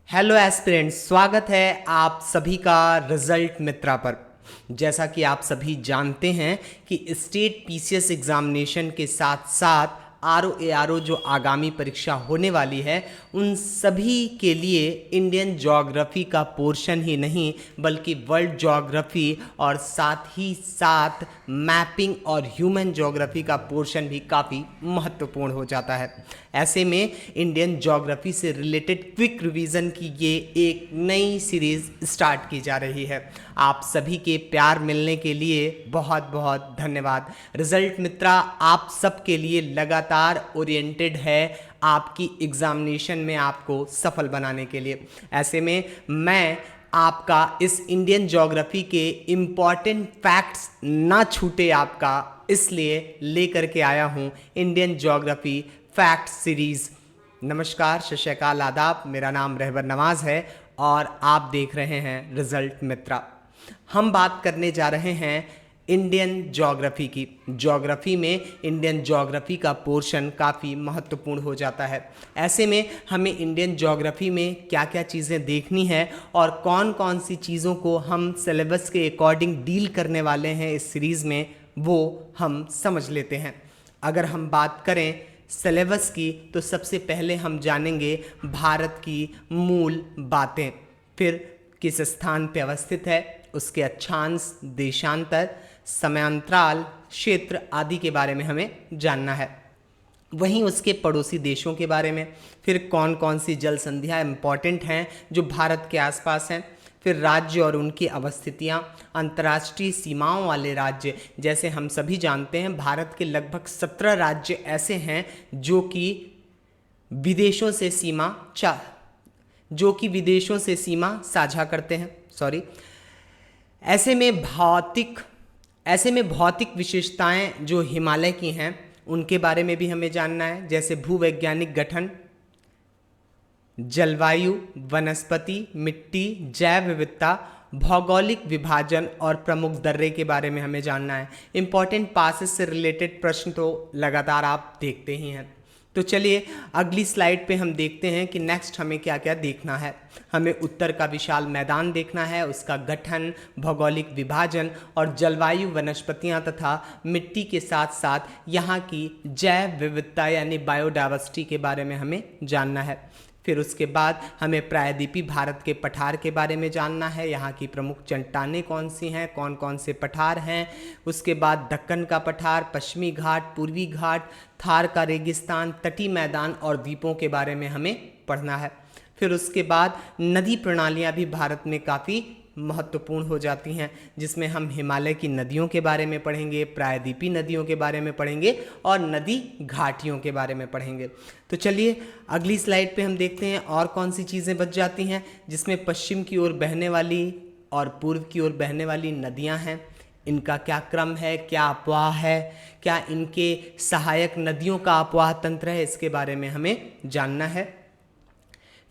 Hello aspirants, स्वागत है आप सभी का रिजल्ट मित्रा पर। जैसा कि आप सभी जानते हैं कि स्टेट पीसीएस एग्जामिनेशन के साथ साथ आरओ जो आगामी परीक्षा होने वाली है उन सभी के लिए इंडियन ज्योग्राफी का पोर्शन ही नहीं बल्कि वर्ल्ड ज्योग्राफी और साथ ही साथ मैपिंग और ह्यूमन ज्योग्राफी का पोर्शन भी काफ़ी महत्वपूर्ण हो जाता है। ऐसे में इंडियन ज्योग्राफी से रिलेटेड क्विक रिवीजन की ये एक नई सीरीज स्टार्ट की जा रही है। आप सभी के प्यार मिलने के लिए बहुत बहुत धन्यवाद। रिजल्ट मित्रा आप सब के लिए लगातार ओरिएंटेड है आपकी एग्जामिनेशन में आपको सफल बनाने के लिए। ऐसे में मैं आपका इस इंडियन ज्योग्राफी के इम्पॉर्टेंट फैक्ट्स ना छूटे आपका, इसलिए लेकर के आया हूँ इंडियन ज्योग्राफी फैक्ट सीरीज। नमस्कार, सत श्री अकाल, आदाब। मेरा नाम रहबर नवाज है और आप देख रहे हैं रिजल्ट मित्रा। हम बात करने जा रहे हैं इंडियन ज्योग्राफी की। ज्योग्राफी में इंडियन ज्योग्राफी का पोर्शन काफ़ी महत्वपूर्ण हो जाता है। ऐसे में हमें इंडियन ज्योग्राफी में क्या क्या चीज़ें देखनी है और कौन कौन सी चीज़ों को हम सिलेबस के अकॉर्डिंग डील करने वाले हैं इस सीरीज़ में, वो हम समझ लेते हैं। अगर हम बात करें सिलेबस की तो सबसे पहले हम जानेंगे भारत की मूल बातें, फिर किस स्थान पर अवस्थित है, उसके अक्षांश, देशांतर, समयांतराल, क्षेत्र आदि के बारे में हमें जानना है। वहीं उसके पड़ोसी देशों के बारे में, फिर कौन कौन सी जल संधियाँ इम्पॉर्टेंट हैं जो भारत के आसपास हैं, फिर राज्य और उनकी अवस्थितियाँ, अंतर्राष्ट्रीय सीमाओं वाले राज्य। जैसे हम सभी जानते हैं भारत के लगभग 17 राज्य ऐसे हैं जो कि विदेशों से सीमा साझा करते हैं। ऐसे में भौतिक विशेषताएं जो हिमालय की हैं उनके बारे में भी हमें जानना है। जैसे भूवैज्ञानिक गठन, जलवायु, वनस्पति, मिट्टी, जैव विविधता, भौगोलिक विभाजन और प्रमुख दर्रे के बारे में हमें जानना है। इंपॉर्टेंट पासेस से रिलेटेड प्रश्न तो लगातार आप देखते ही हैं। तो चलिए अगली स्लाइड पे हम देखते हैं कि नेक्स्ट हमें क्या क्या देखना है। हमें उत्तर का विशाल मैदान देखना है, उसका गठन, भौगोलिक विभाजन और जलवायु, वनस्पतियां तथा मिट्टी के साथ साथ यहाँ की जैव विविधता यानी बायोडाइवर्सिटी के बारे में हमें जानना है। फिर उसके बाद हमें प्रायद्वीपीय भारत के पठार के बारे में जानना है, यहाँ की प्रमुख चट्टानें कौन सी हैं, कौन कौन से पठार हैं। उसके बाद दक्कन का पठार, पश्चिमी घाट, पूर्वी घाट, थार का रेगिस्तान, तटीय मैदान और द्वीपों के बारे में हमें पढ़ना है। फिर उसके बाद नदी प्रणालियाँ भी भारत में काफ़ी महत्वपूर्ण हो जाती हैं, जिसमें हम हिमालय की नदियों के बारे में पढ़ेंगे, प्रायद्वीपीय नदियों के बारे में पढ़ेंगे और नदी घाटियों के बारे में पढ़ेंगे। तो चलिए अगली स्लाइड पे हम देखते हैं और कौन सी चीज़ें बच जाती हैं, जिसमें पश्चिम की ओर बहने वाली और पूर्व की ओर बहने वाली नदियाँ हैं। इनका क्या क्रम है, क्या अपवाह है, क्या इनके सहायक नदियों का अपवाह तंत्र है, इसके बारे में हमें जानना है।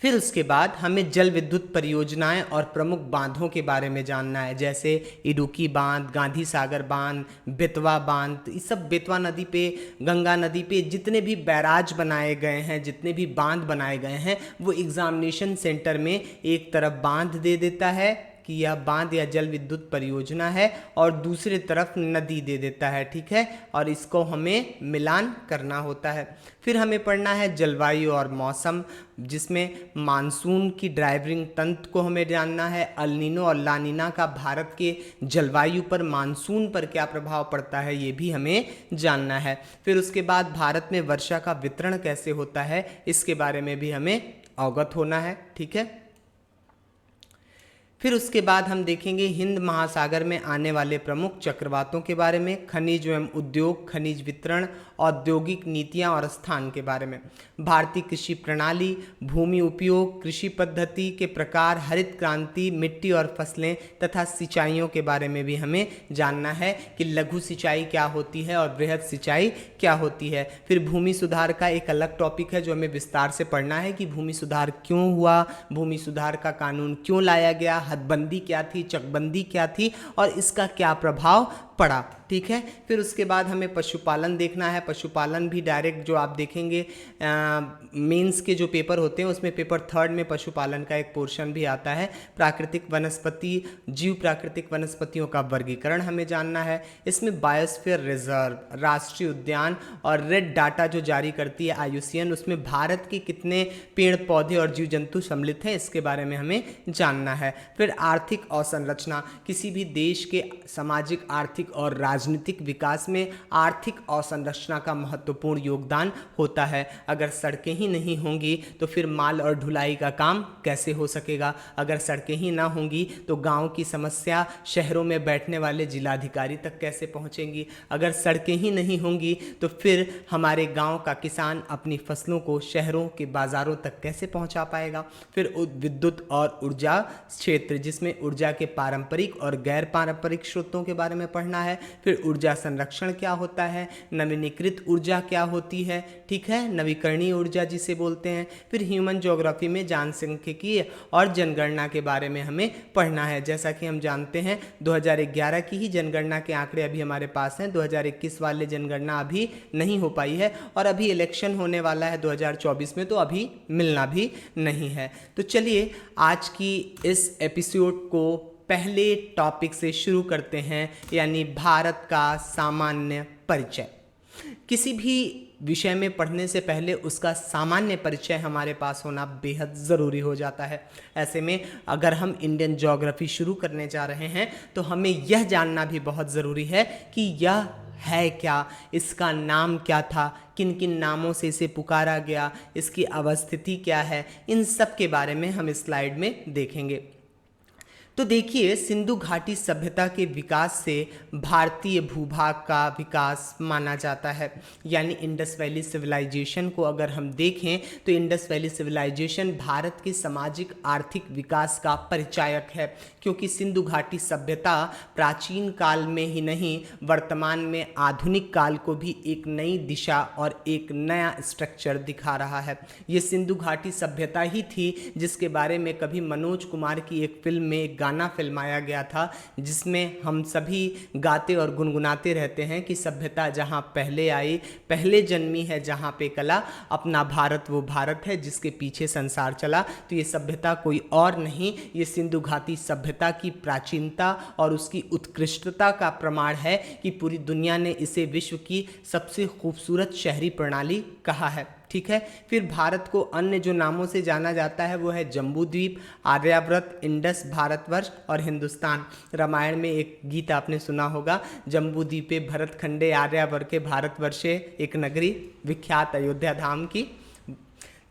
फिर उसके बाद हमें जल विद्युत परियोजनाएं और प्रमुख बांधों के बारे में जानना है। जैसे इडुक्की बांध, गांधी सागर बांध, बेतवा बांध, ये सब बेतवा नदी पे, गंगा नदी पे जितने भी बैराज बनाए गए हैं, जितने भी बांध बनाए गए हैं, वो एग्जामिनेशन सेंटर में एक तरफ बांध दे देता है कि यह बांध या जल विद्युत परियोजना है और दूसरी तरफ नदी दे देता है, ठीक है, और इसको हमें मिलान करना होता है। फिर हमें पढ़ना है जलवायु और मौसम, जिसमें मानसून की ड्राइविंग तंत्र को हमें जानना है। अल नीनो और ला नीना का भारत के जलवायु पर, मानसून पर क्या प्रभाव पड़ता है, ये भी हमें जानना है। फिर उसके बाद भारत में वर्षा का वितरण कैसे होता है, इसके बारे में भी हमें अवगत होना है, ठीक है। फिर उसके बाद हम देखेंगे हिंद महासागर में आने वाले प्रमुख चक्रवातों के बारे में, खनिज एवं उद्योग, खनिज वितरण, औद्योगिक नीतियां और स्थान के बारे में, भारतीय कृषि प्रणाली, भूमि उपयोग, कृषि पद्धति के प्रकार, हरित क्रांति, मिट्टी और फसलें तथा सिंचाइयों के बारे में भी हमें जानना है कि लघु सिंचाई क्या होती है और बृहद सिंचाई क्या होती है। फिर भूमि सुधार का एक अलग टॉपिक है जो हमें विस्तार से पढ़ना है कि भूमि सुधार क्यों हुआ, भूमि सुधार का कानून क्यों लाया गया, हदबंदी क्या थी, चकबंदी क्या थी और इसका क्या प्रभाव पड़ा। ठीक है, फिर उसके बाद हमें पशुपालन देखना है। पशुपालन भी डायरेक्ट जो आप देखेंगे मेंस के जो पेपर होते हैं उसमें पेपर 3 में पशुपालन का एक पोर्शन भी आता है। प्राकृतिक वनस्पति जीव प्राकृतिक वनस्पतियों का वर्गीकरण हमें जानना है। इसमें बायोस्फीयर रिजर्व, राष्ट्रीय उद्यान और रेड डाटा जो जारी करती है IUCN, उसमें भारत के कितने पेड़ पौधे और जीव जंतु सम्मिलित हैं इसके बारे में हमें जानना है। फिर आर्थिक अवसंरचना, किसी भी देश के सामाजिक, आर्थिक और राजनीतिक विकास में आर्थिक अवसंरचना का महत्वपूर्ण योगदान होता है। अगर सड़कें ही नहीं होंगी तो फिर माल और ढुलाई का काम कैसे हो सकेगा। अगर सड़कें ही ना होंगी तो गांव की समस्या शहरों में बैठने वाले जिलाधिकारी तक कैसे पहुंचेंगी। अगर सड़कें ही नहीं होंगी तो फिर हमारे गांव का किसान अपनी फसलों को शहरों के बाज़ारों तक कैसे पहुंचा पाएगा। फिर विद्युत और ऊर्जा क्षेत्र, जिसमें ऊर्जा के पारंपरिक और गैर पारंपरिक स्रोतों के बारे में पढ़ना है। फिर ऊर्जा संरक्षण क्या होता है, नवीनीकृत ऊर्जा क्या होती है, ठीक है, नवीकरणीय ऊर्जा जिसे बोलते हैं। फिर ह्यूमन ज्योग्राफी में जनसांख्यिकी और जनगणना के बारे में हमें पढ़ना है। जैसा कि हम जानते हैं 2011 की ही जनगणना के आंकड़े अभी हमारे पास हैं, 2021 वाले जनगणना अभी नहीं हो पाई है और अभी इलेक्शन होने वाला है 2024 में, तो अभी मिलना भी नहीं है। तो चलिए आज की इस एपिसोड को पहले टॉपिक से शुरू करते हैं, यानी भारत का सामान्य परिचय। किसी भी विषय में पढ़ने से पहले उसका सामान्य परिचय हमारे पास होना बेहद ज़रूरी हो जाता है। ऐसे में अगर हम इंडियन ज्योग्राफी शुरू करने जा रहे हैं तो हमें यह जानना भी बहुत ज़रूरी है कि यह है क्या, इसका नाम क्या था, किन किन नामों से इसे पुकारा गया, इसकी अवस्थिति क्या है, इन सब के बारे में हम इस स्लाइड में देखेंगे। तो देखिए, सिंधु घाटी सभ्यता के विकास से भारतीय भूभाग का विकास माना जाता है, यानी इंडस वैली सिविलाइजेशन को अगर हम देखें तो इंडस वैली सिविलाइजेशन भारत के सामाजिक आर्थिक विकास का परिचायक है, क्योंकि सिंधु घाटी सभ्यता प्राचीन काल में ही नहीं वर्तमान में आधुनिक काल को भी एक नई दिशा और एक नया स्ट्रक्चर दिखा रहा है। ये सिंधु घाटी सभ्यता ही थी जिसके बारे में कभी मनोज कुमार की एक फिल्म में एक गाना फिल्माया गया था, जिसमें हम सभी गाते और गुनगुनाते रहते हैं कि सभ्यता जहां पहले आई, पहले जन्मी है जहां पे कला, अपना भारत वो भारत है जिसके पीछे संसार चला। तो ये सभ्यता कोई और नहीं, ये सिंधु घाटी सभ्यता की प्राचीनता और उसकी उत्कृष्टता का प्रमाण है कि पूरी दुनिया ने इसे विश्व की सबसे खूबसूरत शहरी प्रणाली कहा है। ठीक है, फिर भारत को अन्य जो नामों से जाना जाता है वो है जम्बूद्वीप, आर्यावर्त, इंडस, भारतवर्ष और हिंदुस्तान। रामायण में एक गीत आपने सुना होगा, जम्बूद्वीपे भरतखंडे आर्यावर्ते भारतवर्षे एक नगरी, विख्यात अयोध्या धाम की।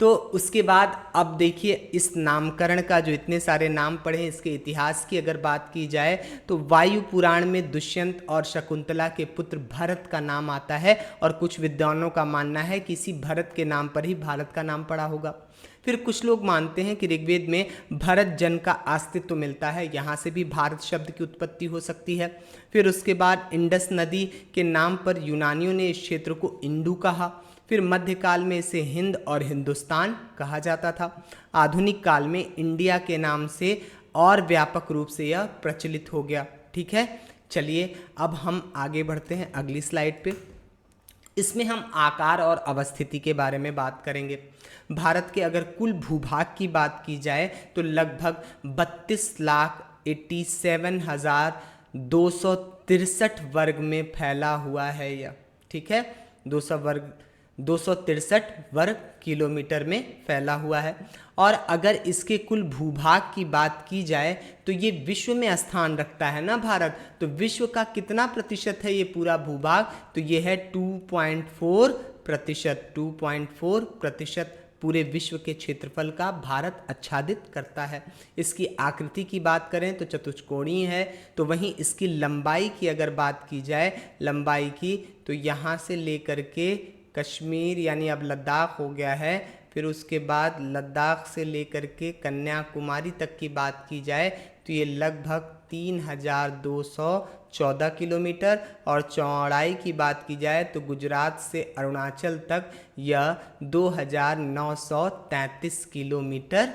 तो उसके बाद अब देखिए, इस नामकरण का जो इतने सारे नाम पढ़े, इसके इतिहास की अगर बात की जाए तो वायु पुराण में दुष्यंत और शकुंतला के पुत्र भरत का नाम आता है और कुछ विद्वानों का मानना है कि इसी भरत के नाम पर ही भारत का नाम पड़ा होगा। फिर कुछ लोग मानते हैं कि ऋग्वेद में भरत जन का अस्तित्व मिलता है, यहाँ से भी भारत शब्द की उत्पत्ति हो सकती है। फिर उसके बाद इंडस नदी के नाम पर यूनानियों ने इस क्षेत्र को इंडू कहा। फिर मध्यकाल में इसे हिंद और हिंदुस्तान कहा जाता था। आधुनिक काल में इंडिया के नाम से और व्यापक रूप से यह प्रचलित हो गया। ठीक है, चलिए अब हम आगे बढ़ते हैं अगली स्लाइड पे। इसमें हम आकार और अवस्थिति के बारे में बात करेंगे। भारत के अगर कुल भूभाग की बात की जाए तो लगभग 32,87,263 वर्ग में फैला हुआ है यह। ठीक है, 263 वर्ग किलोमीटर में फैला हुआ है। और अगर इसके कुल भूभाग की बात की जाए तो ये विश्व में स्थान रखता है ना भारत, तो विश्व का कितना प्रतिशत है ये पूरा भूभाग, तो ये है 2.4%। 2.4% पूरे विश्व के क्षेत्रफल का भारत आच्छादित करता है। इसकी आकृति की बात करें तो चतुष्कोणीय है, तो वहीं इसकी लंबाई की अगर बात की जाए, लंबाई की, तो यहाँ से लेकर के कश्मीर यानी अब लद्दाख हो गया है, फिर उसके बाद लद्दाख से लेकर के कन्याकुमारी तक की बात की जाए तो ये लगभग 3,214 किलोमीटर, और चौड़ाई की बात की जाए तो गुजरात से अरुणाचल तक यह 2,933 किलोमीटर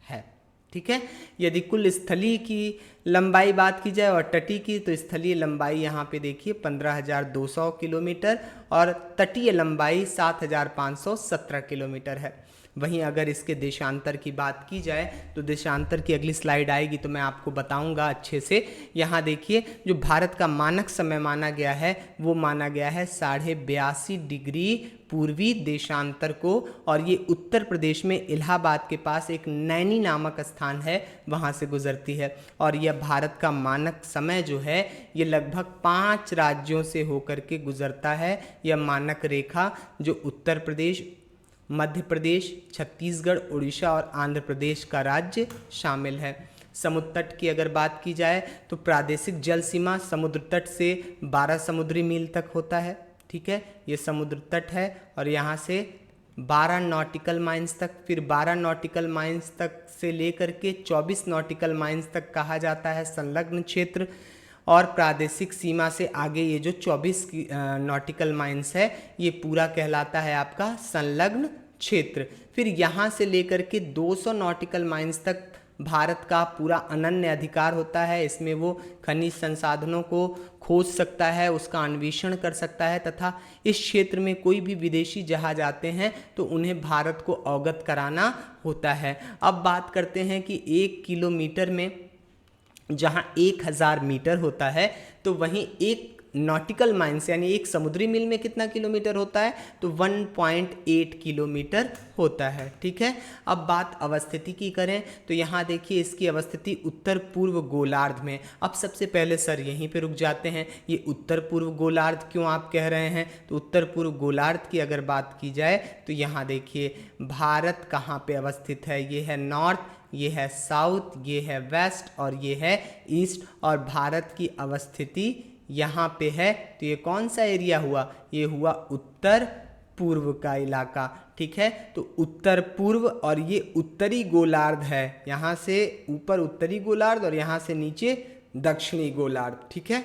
है। ठीक है। यदि कुल स्थलीय की लंबाई बात की जाए और तटीय की, तो स्थलीय लंबाई यहाँ पे देखिए 15,200 किलोमीटर और तटीय लंबाई 7,517 किलोमीटर है। वहीं अगर इसके देशांतर की बात की जाए तो देशांतर की अगली स्लाइड आएगी तो मैं आपको बताऊंगा अच्छे से। यहाँ देखिए जो भारत का मानक समय माना गया है वो माना गया है 82.5 डिग्री पूर्वी देशांतर को, और ये उत्तर प्रदेश में इलाहाबाद के पास एक नैनी नामक स्थान है वहाँ से गुजरती है। और यह भारत का मानक समय जो है ये लगभग 5 राज्यों से होकर के गुजरता है। यह मानक रेखा जो उत्तर प्रदेश, मध्य प्रदेश, छत्तीसगढ़, उड़ीसा और आंध्र प्रदेश का राज्य शामिल है। समुद्र तट की अगर बात की जाए तो प्रादेशिक जल सीमा समुद्र तट से 12 समुद्री मील तक होता है। ठीक है, ये समुद्र तट है और यहाँ से 12 नॉटिकल माइल्स तक, फिर 12 नॉटिकल माइल्स तक से लेकर के 24 नॉटिकल माइल्स तक कहा जाता है संलग्न क्षेत्र। और प्रादेशिक सीमा से आगे ये जो 24 नॉटिकल माइल्स है ये पूरा कहलाता है आपका संलग्न क्षेत्र। फिर यहाँ से लेकर के 200 नॉटिकल माइल्स तक भारत का पूरा अनन्य अधिकार होता है। इसमें वो खनिज संसाधनों को खोज सकता है, उसका अन्वेषण कर सकता है, तथा इस क्षेत्र में कोई भी विदेशी जहाज आते हैं तो उन्हें भारत को अवगत कराना होता है। अब बात करते हैं कि 1 किलोमीटर में जहां 1000 मीटर होता है तो वहीं 1 नॉटिकल माइल्स यानी 1 समुद्री मील में कितना किलोमीटर होता है, तो 1.8 किलोमीटर होता है। ठीक है, अब बात अवस्थिति की करें तो यहाँ देखिए इसकी अवस्थिति उत्तर पूर्व गोलार्ध में। अब सबसे पहले सर यहीं पे रुक जाते हैं, ये उत्तर पूर्व गोलार्ध क्यों आप कह रहे हैं, तो उत्तर पूर्व गोलार्ध की अगर बात की जाए तो यहाँ देखिए भारत कहाँ पे अवस्थित है, ये है नॉर्थ, ये है साउथ, ये है वेस्ट और ये है ईस्ट, और भारत की अवस्थिति यहाँ पे है। तो ये कौन सा एरिया हुआ, ये हुआ उत्तर पूर्व का इलाका। ठीक है, तो उत्तर पूर्व और ये उत्तरी गोलार्ध है, यहाँ से ऊपर उत्तरी गोलार्ध और यहाँ से नीचे दक्षिणी गोलार्ध। ठीक है,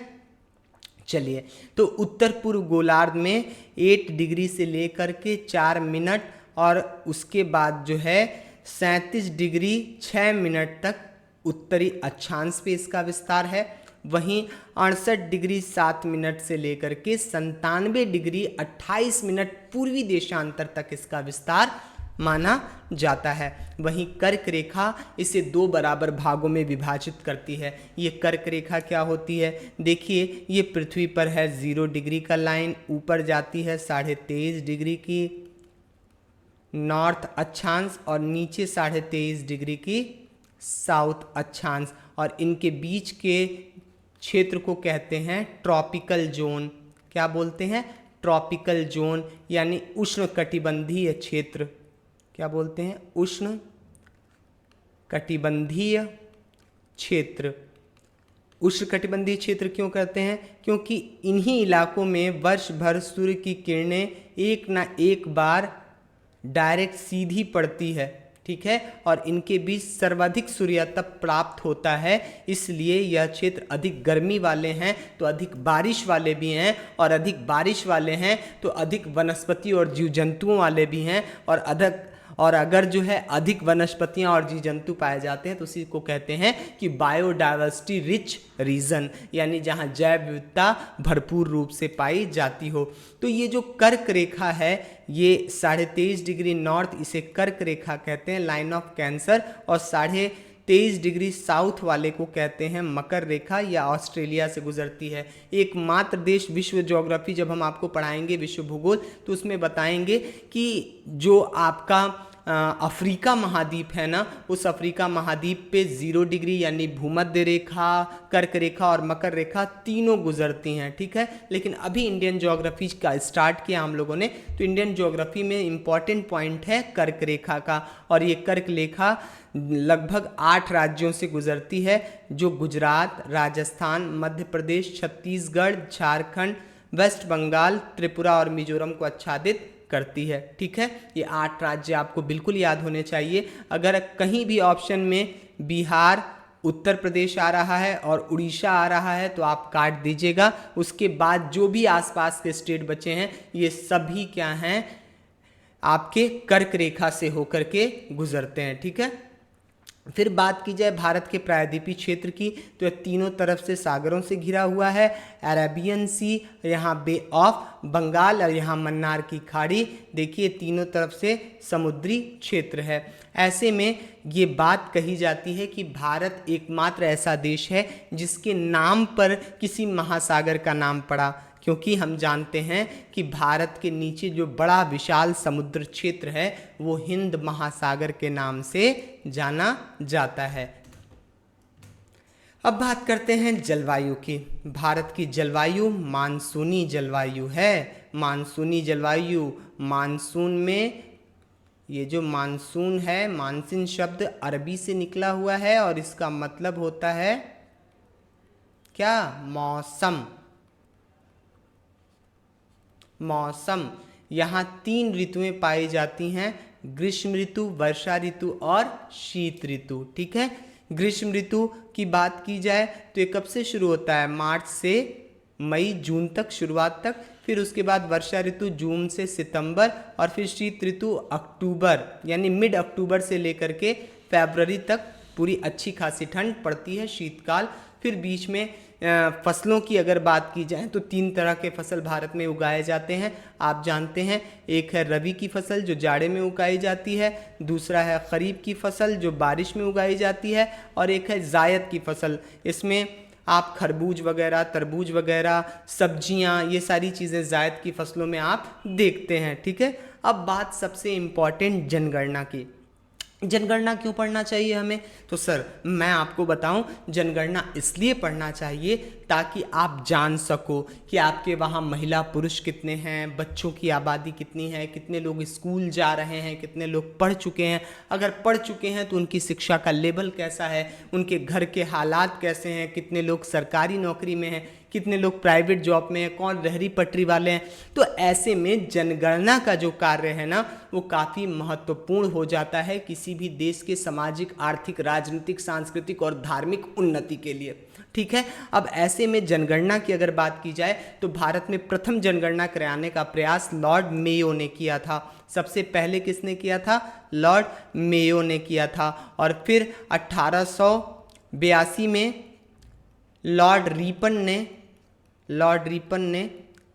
चलिए तो उत्तर पूर्व गोलार्ध में 8 डिग्री से लेकर के 4 मिनट और उसके बाद जो है 37 डिग्री 6 मिनट तक उत्तरी अक्षांश पे इसका विस्तार है। वहीं 68 डिग्री 7 मिनट से लेकर के 97 डिग्री 28 मिनट पूर्वी देशांतर तक इसका विस्तार माना जाता है। वहीं कर्क रेखा इसे 2 बराबर भागों में विभाजित करती है। ये कर्क रेखा क्या होती है, देखिए ये पृथ्वी पर है 0 डिग्री का लाइन, ऊपर जाती है 23.5 डिग्री की नॉर्थ अक्षांश और नीचे 23.5 डिग्री की साउथ अक्षांश, और इनके बीच के क्षेत्र को कहते हैं ट्रॉपिकल जोन। क्या बोलते हैं, ट्रॉपिकल जोन, यानी उष्णकटिबंधीय क्षेत्र। क्या बोलते हैं, उष्णकटिबंधीय क्षेत्र। उष्णकटिबंधीय क्षेत्र क्यों कहते हैं, क्योंकि इन्हीं इलाकों में वर्ष भर सूर्य की किरणें एक ना एक बार डायरेक्ट सीधी पड़ती है। ठीक है, और इनके बीच सर्वाधिक सूर्यातप प्राप्त होता है, इसलिए यह क्षेत्र अधिक गर्मी वाले हैं तो अधिक बारिश वाले भी हैं, और अधिक बारिश वाले हैं तो अधिक वनस्पति और जीव जंतुओं वाले भी हैं, और अगर जो है अधिक वनस्पतियां और जीव जंतु पाए जाते हैं तो उसी को कहते हैं कि बायोडाइवर्सिटी रिच रीजन, यानी जहां जैव विविधता भरपूर रूप से पाई जाती हो। तो ये जो कर्क रेखा है ये 23.5 डिग्री नॉर्थ, इसे कर्क रेखा कहते हैं, लाइन ऑफ कैंसर, और 23.5 डिग्री साउथ वाले को कहते हैं मकर रेखा, या ऑस्ट्रेलिया से गुजरती है। एकमात्र देश, विश्व ज्योग्राफी जब हम आपको पढ़ाएंगे विश्व भूगोल तो उसमें बताएंगे कि जो आपका अफ्रीका महाद्वीप है ना, उस अफ्रीका महाद्वीप पे 0 डिग्री यानी भूमध्य रेखा, कर्क रेखा और मकर रेखा तीनों गुजरती हैं। ठीक है, लेकिन अभी इंडियन ज्योग्राफी का स्टार्ट किया हम लोगों ने, तो इंडियन ज्योग्राफी में इम्पॉर्टेंट पॉइंट है कर्क रेखा का, और ये कर्क रेखा लगभग 8 राज्यों से गुजरती है, जो गुजरात, राजस्थान, मध्य प्रदेश, छत्तीसगढ़, झारखंड, वेस्ट बंगाल, त्रिपुरा और मिजोरम को आच्छादित करती है। ठीक है, ये 8 राज्य आपको बिल्कुल याद होने चाहिए। अगर कहीं भी ऑप्शन में बिहार, उत्तर प्रदेश आ रहा है और उड़ीसा आ रहा है तो आप काट दीजिएगा। उसके बाद जो भी आसपास के स्टेट बचे हैं ये सभी क्या हैं, आपके कर्क रेखा से होकर के गुजरते हैं। ठीक है, फिर बात की जाए भारत के प्रायद्वीपीय क्षेत्र की, तो यह तीनों तरफ से सागरों से घिरा हुआ है। अरेबियन सी, यहाँ बे ऑफ बंगाल और यहाँ मन्नार की खाड़ी, देखिए तीनों तरफ से समुद्री क्षेत्र है। ऐसे में ये बात कही जाती है कि भारत एकमात्र ऐसा देश है जिसके नाम पर किसी महासागर का नाम पड़ा, क्योंकि हम जानते हैं कि भारत के नीचे जो बड़ा विशाल समुद्र क्षेत्र है वो हिंद महासागर के नाम से जाना जाता है। अब बात करते हैं जलवायु की। भारत की जलवायु मानसूनी जलवायु है। मानसूनी जलवायु, मानसून में ये जो मानसून है, मानसून शब्द अरबी से निकला हुआ है और इसका मतलब होता है क्या? मौसम। मौसम, यहाँ 3 ऋतुएं पाई जाती हैं, ग्रीष्म ऋतु, वर्षा ऋतु और शीत ऋतु। ठीक है, ग्रीष्म ऋतु की बात की जाए तो ये कब से शुरू होता है? मार्च से मई जून तक, शुरुआत तक। फिर उसके बाद वर्षा ऋतु जून से सितंबर, और फिर शीत ऋतु अक्टूबर यानी मिड अक्टूबर से लेकर के फरवरी तक पूरी अच्छी खासी ठंड पड़ती है, शीतकाल। फिर बीच में फसलों की अगर बात की जाए तो 3 तरह के फसल भारत में उगाए जाते हैं, आप जानते हैं। एक है रबी की फसल जो जाड़े में उगाई जाती है, दूसरा है खरीफ की फसल जो बारिश में उगाई जाती है, और एक है जायद की फसल। इसमें आप खरबूज वगैरह, तरबूज वगैरह, सब्जियां, ये सारी चीज़ें जायद की फसलों में आप देखते हैं। ठीक है, अब बात सबसे इम्पॉर्टेंट जनगणना की। जनगणना क्यों पढ़ना चाहिए हमें? तो सर मैं आपको बताऊं, जनगणना इसलिए पढ़ना चाहिए ताकि आप जान सको कि आपके वहाँ महिला पुरुष कितने हैं, बच्चों की आबादी कितनी है, कितने लोग स्कूल जा रहे हैं, कितने लोग पढ़ चुके हैं। अगर पढ़ चुके हैं तो उनकी शिक्षा का लेवल कैसा है, उनके घर के हालात कैसे हैं, कितने लोग सरकारी नौकरी में हैं, कितने लोग प्राइवेट जॉब में हैं, कौन रहरी पटरी वाले हैं। तो ऐसे में जनगणना का जो कार्य है ना, वो काफ़ी महत्वपूर्ण हो जाता है किसी भी देश के सामाजिक, आर्थिक, राजनीतिक, सांस्कृतिक और धार्मिक उन्नति के लिए। ठीक है, अब ऐसे में जनगणना की अगर बात की जाए तो भारत में प्रथम जनगणना कराने का प्रयास लॉर्ड मेयो ने किया था। सबसे पहले किसने किया था? लॉर्ड मेयो ने किया था। और फिर 1882 में लॉर्ड रिपन ने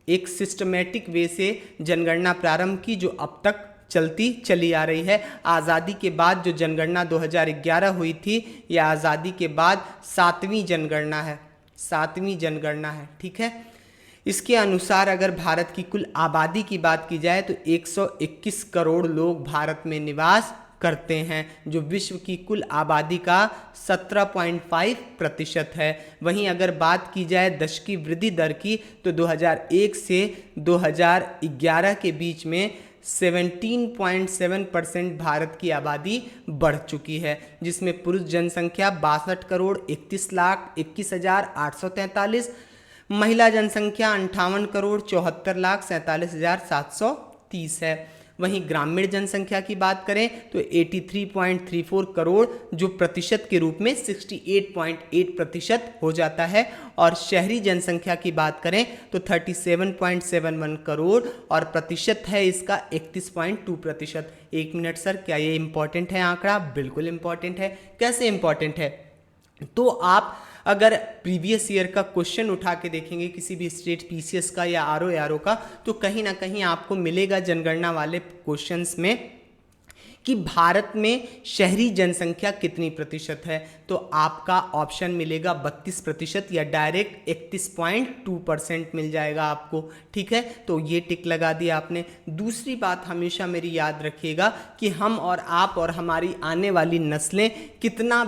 एक सिस्टमेटिक वे से जनगणना प्रारंभ की, जो अब तक चलती चली आ रही है। आज़ादी के बाद जो जनगणना 2011 हुई थी, यह आज़ादी के बाद 7वीं जनगणना है, 7वीं जनगणना है। ठीक है, इसके अनुसार अगर भारत की कुल आबादी की बात की जाए तो 121 करोड़ लोग भारत में निवास करते हैं, जो विश्व की कुल आबादी का 17.5% है। वहीं अगर बात की जाए दशकीय वृद्धि दर की तो 2001 से 2011 के बीच में 17.7% भारत की आबादी बढ़ चुकी है, जिसमें पुरुष जनसंख्या 62 करोड़ 31,21,843, महिला जनसंख्या 58 करोड़ 74,47,730 है। वहीं ग्रामीण जनसंख्या की बात करें तो 83.34 करोड़, जो प्रतिशत के रूप में 68.8% हो जाता है। और शहरी जनसंख्या की बात करें तो 37.71 करोड़ और प्रतिशत है इसका 31.2%। 1 मिनट सर, क्या ये इंपॉर्टेंट है आंकड़ा? बिल्कुल इंपॉर्टेंट है। कैसे इंपॉर्टेंट है? तो आप अगर प्रीवियस ईयर का क्वेश्चन उठा के देखेंगे किसी भी स्टेट पीसीएस का या आरओ का, तो कहीं ना कहीं आपको मिलेगा जनगणना वाले क्वेश्चंस में कि भारत में शहरी जनसंख्या कितनी प्रतिशत है। तो आपका ऑप्शन मिलेगा 32% या डायरेक्ट 31.2% मिल जाएगा आपको। ठीक है, तो ये टिक लगा दिया आपने। दूसरी बात हमेशा मेरी याद रखिएगा कि हम और आप और हमारी आने वाली नस्लें कितना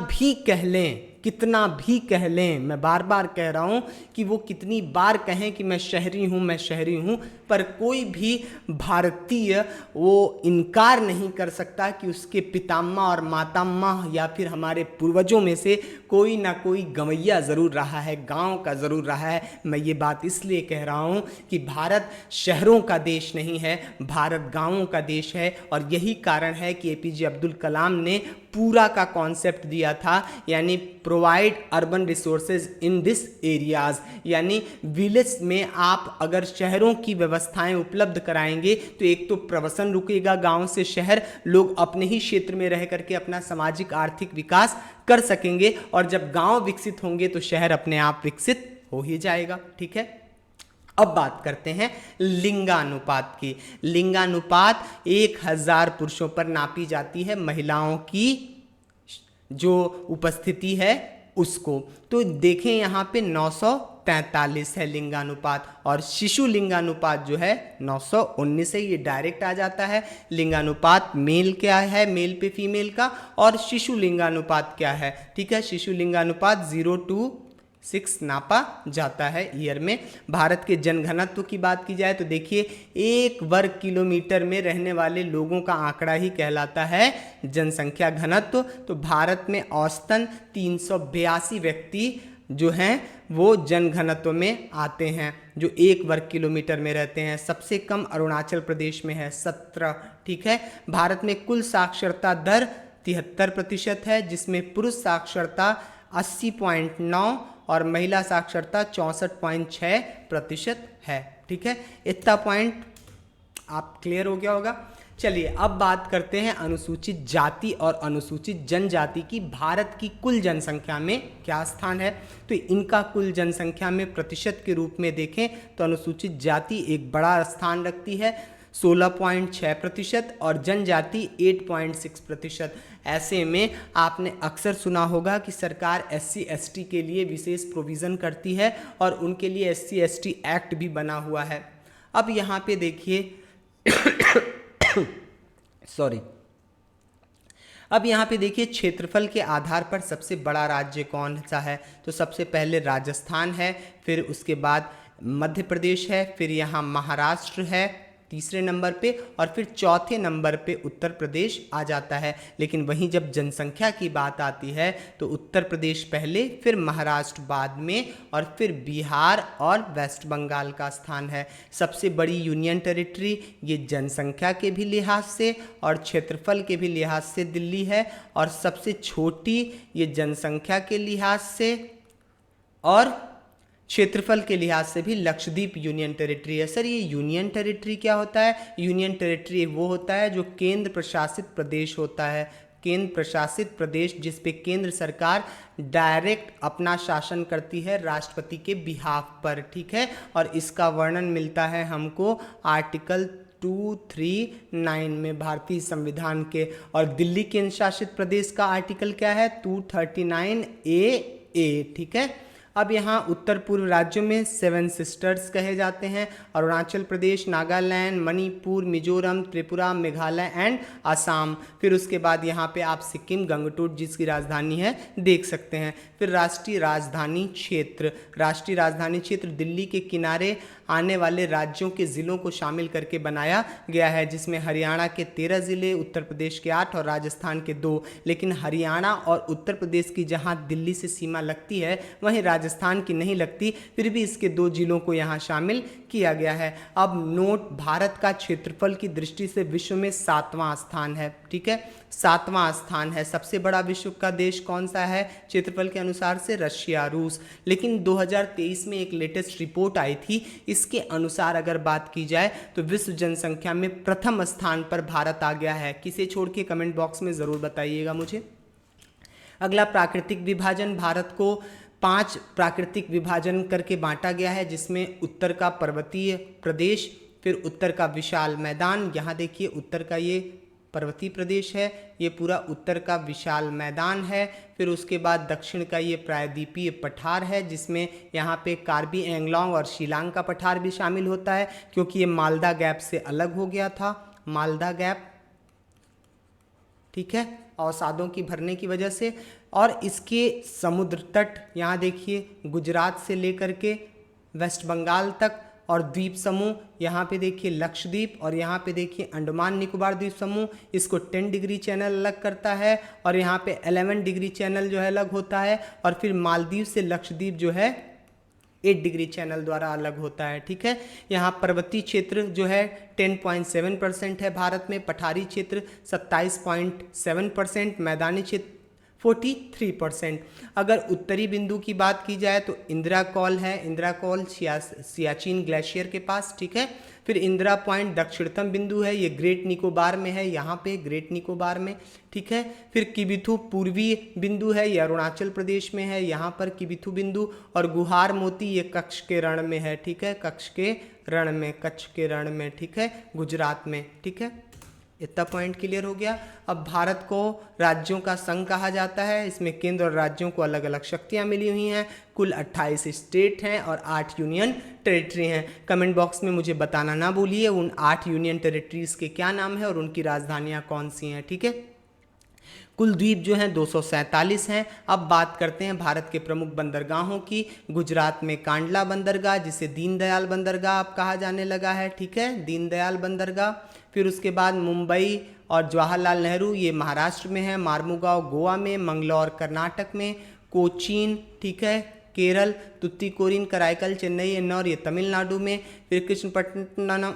भी कह लें, मैं बार बार कह रहा हूँ कि वो कितनी बार कहें कि मैं शहरी हूँ, पर कोई भी भारतीय वो इनकार नहीं कर सकता कि उसके पितामह और मातामह या फिर हमारे पूर्वजों में से कोई ना कोई गंवैया ज़रूर रहा है, गांव का ज़रूर रहा है। मैं ये बात इसलिए कह रहा हूँ कि भारत शहरों का देश नहीं है, भारत गांवों का देश है। और यही कारण है कि एपीजे अब्दुल कलाम ने पूरा का कॉन्सेप्ट दिया था, यानी provide urban resources in this areas, यानी विलेज में आप अगर शहरों की व्यवस्थाएं उपलब्ध कराएंगे तो एक तो प्रवसन रुकेगा, गांव से शहर लोग अपने ही क्षेत्र में रह करके अपना सामाजिक आर्थिक विकास कर सकेंगे, और जब गांव विकसित होंगे तो शहर अपने आप विकसित हो ही जाएगा। ठीक है, अब बात करते हैं लिंगानुपात की। लिंगानुपात 1000 पुरुषों पर नापी जाती है महिलाओं की जो उपस्थिति है उसको। तो देखें यहाँ पे 943 है लिंगानुपात, और शिशु लिंगानुपात जो है 919 है, ये डायरेक्ट आ जाता है। लिंगानुपात मेल क्या है, मेल पे फीमेल का, और शिशु लिंगानुपात क्या है। ठीक है, शिशु लिंगानुपात 0:6 नापा जाता है ईयर में। भारत के जनघनत्व की बात की जाए तो देखिए 1 वर्ग किलोमीटर में रहने वाले लोगों का आंकड़ा ही कहलाता है जनसंख्या घनत्व। तो भारत में औसतन 382 व्यक्ति जो हैं वो जनघनत्व में आते हैं, जो 1 वर्ग किलोमीटर में रहते हैं। सबसे कम अरुणाचल प्रदेश में है 17। ठीक है, भारत में कुल साक्षरता दर 73% है, जिसमें पुरुष साक्षरता 80.9 और महिला साक्षरता 64.6% है। ठीक है, इतना पॉइंट आप क्लियर हो गया होगा। चलिए अब बात करते हैं अनुसूचित जाति और अनुसूचित जनजाति की। भारत की कुल जनसंख्या में क्या स्थान है, तो इनका कुल जनसंख्या में प्रतिशत के रूप में देखें तो अनुसूचित जाति एक बड़ा स्थान रखती है 16.6% और जनजाति 8.6%। ऐसे में आपने अक्सर सुना होगा कि सरकार SC ST के लिए विशेष प्रोविज़न करती है और उनके लिए SC ST एक्ट भी बना हुआ है। अब यहाँ पे देखिए सॉरी, अब यहाँ पे देखिए क्षेत्रफल के आधार पर सबसे बड़ा राज्य कौन सा है, तो सबसे पहले राजस्थान है, फिर उसके बाद मध्य प्रदेश है, फिर यहाँ महाराष्ट्र है तीसरे नंबर पे, और फिर चौथे नंबर पे उत्तर प्रदेश आ जाता है। लेकिन वहीं जब जनसंख्या की बात आती है तो उत्तर प्रदेश पहले, फिर महाराष्ट्र बाद में, और फिर बिहार और वेस्ट बंगाल का स्थान है। सबसे बड़ी यूनियन टेरिटरी ये जनसंख्या के भी लिहाज से और क्षेत्रफल के भी लिहाज से दिल्ली है, और सबसे छोटी ये जनसंख्या के लिहाज से और क्षेत्रफल के लिहाज से भी लक्षद्वीप यूनियन टेरिटरी है। सर ये यूनियन टेरिटरी क्या होता है? यूनियन टेरिटरी वो होता है जो केंद्र प्रशासित प्रदेश होता है, केंद्र प्रशासित प्रदेश जिस पे केंद्र सरकार डायरेक्ट अपना शासन करती है राष्ट्रपति के बिहाफ पर। ठीक है, और इसका वर्णन मिलता है हमको आर्टिकल 239 में भारतीय संविधान के। और दिल्ली केंद्र शासित प्रदेश का आर्टिकल क्या है? 239A। ठीक है, अब यहाँ उत्तर पूर्व राज्यों में 7 सिस्टर्स कहे जाते हैं, अरुणाचल प्रदेश, नागालैंड, मणिपुर, मिजोरम, त्रिपुरा, मेघालय एंड असम। फिर उसके बाद यहाँ पे आप सिक्किम, गंगटोट जिसकी राजधानी है देख सकते हैं। फिर राष्ट्रीय राजधानी क्षेत्र, राष्ट्रीय राजधानी क्षेत्र दिल्ली के किनारे आने वाले राज्यों के ज़िलों को शामिल करके बनाया गया है, जिसमें हरियाणा के 13 ज़िले, उत्तर प्रदेश के 8 और राजस्थान के 2। लेकिन हरियाणा और उत्तर प्रदेश की जहां दिल्ली से सीमा लगती है वहीं राजस्थान की नहीं लगती, फिर भी इसके 2 जिलों को यहां शामिल किया गया है। अब नोट, भारत का क्षेत्रफल की दृष्टि से विश्व में 7वां स्थान है। ठीक है, 7वां स्थान है। सबसे बड़ा विश्व का देश कौन सा है क्षेत्रफल के अनुसार से? रशिया, रूस। लेकिन 2023 में एक लेटेस्ट रिपोर्ट आई थी, इसके अनुसार अगर बात की जाए तो विश्व जनसंख्या में प्रथम स्थान पर भारत आ गया है। किसे छोड़ के? कमेंट बॉक्स में ज़रूर बताइएगा मुझे। अगला प्राकृतिक विभाजन, भारत को 5 प्राकृतिक विभाजन करके बांटा गया है, जिसमें उत्तर का पर्वतीय प्रदेश, फिर उत्तर का विशाल मैदान, यहाँ देखिए उत्तर का ये पर्वतीय प्रदेश है, ये पूरा उत्तर का विशाल मैदान है। फिर उसके बाद दक्षिण का ये प्रायद्वीपीय पठार है, जिसमें यहाँ पे कार्बी एंगलोंग और शिलांग का पठार भी शामिल होता है, क्योंकि ये मालदा गैप से अलग हो गया था, मालदा गैप। ठीक है, अवसादों की भरने की वजह से। और इसके समुद्र तट यहाँ देखिए गुजरात से लेकर के वेस्ट बंगाल तक, और द्वीप समूह यहाँ पे देखिए लक्षद्वीप, और यहाँ पे देखिए अंडमान निकोबार द्वीप समूह, इसको 10 डिग्री चैनल अलग करता है, और यहाँ पे 11 डिग्री चैनल जो है अलग होता है, और फिर मालदीव से लक्षद्वीप जो है 8 डिग्री चैनल द्वारा अलग होता है। ठीक है, यहाँ पर्वतीय क्षेत्र जो है 10.7% है भारत में, पठारी क्षेत्र 27.7%, मैदानी क्षेत्र 43%। अगर उत्तरी बिंदु की बात की जाए तो इंदिरा कॉल है, इंदिरा कॉल सियाचिन ग्लेशियर के पास, ठीक है। फिर इंदिरा पॉइंट दक्षिणतम बिंदु है, ये ग्रेट निकोबार में है, यहाँ पे ग्रेट निकोबार में, ठीक है। फिर किबिथु पूर्वी बिंदु है, ये अरुणाचल प्रदेश में है, यहाँ पर किबिथु बिंदु। और गुहार मोती ये कच्छ के रण में है, ठीक है, कच्छ के रण में, कच्छ के रण में, ठीक है, गुजरात में, ठीक है। इतना पॉइंट क्लियर हो गया। अब भारत को राज्यों का संघ कहा जाता है, इसमें केंद्र और राज्यों को अलग अलग शक्तियां मिली हुई हैं। कुल 28 स्टेट हैं और 8 यूनियन टेरिटरी हैं। कमेंट बॉक्स में मुझे बताना ना भूलिए उन 8 यूनियन टेरिटरीज के क्या नाम है और उनकी राजधानियां कौन सी हैं, ठीक है। कुल द्वीप जो हैं 247 हैं। अब बात करते हैं भारत के प्रमुख बंदरगाहों की। गुजरात में कांडला बंदरगाह, जिसे दीनदयाल बंदरगाह अब कहा जाने लगा है, ठीक है, दीनदयाल बंदरगाह। फिर उसके बाद मुंबई और जवाहरलाल नेहरू, ये महाराष्ट्र में है। मार्मुगांव गोवा में, मंगलौर कर्नाटक में, कोचीन, ठीक है, केरल, तुतीकोरिन कराईकल चेन्नई एन्नौर, ये तमिलनाडु में। फिर कृष्णपट्टनम,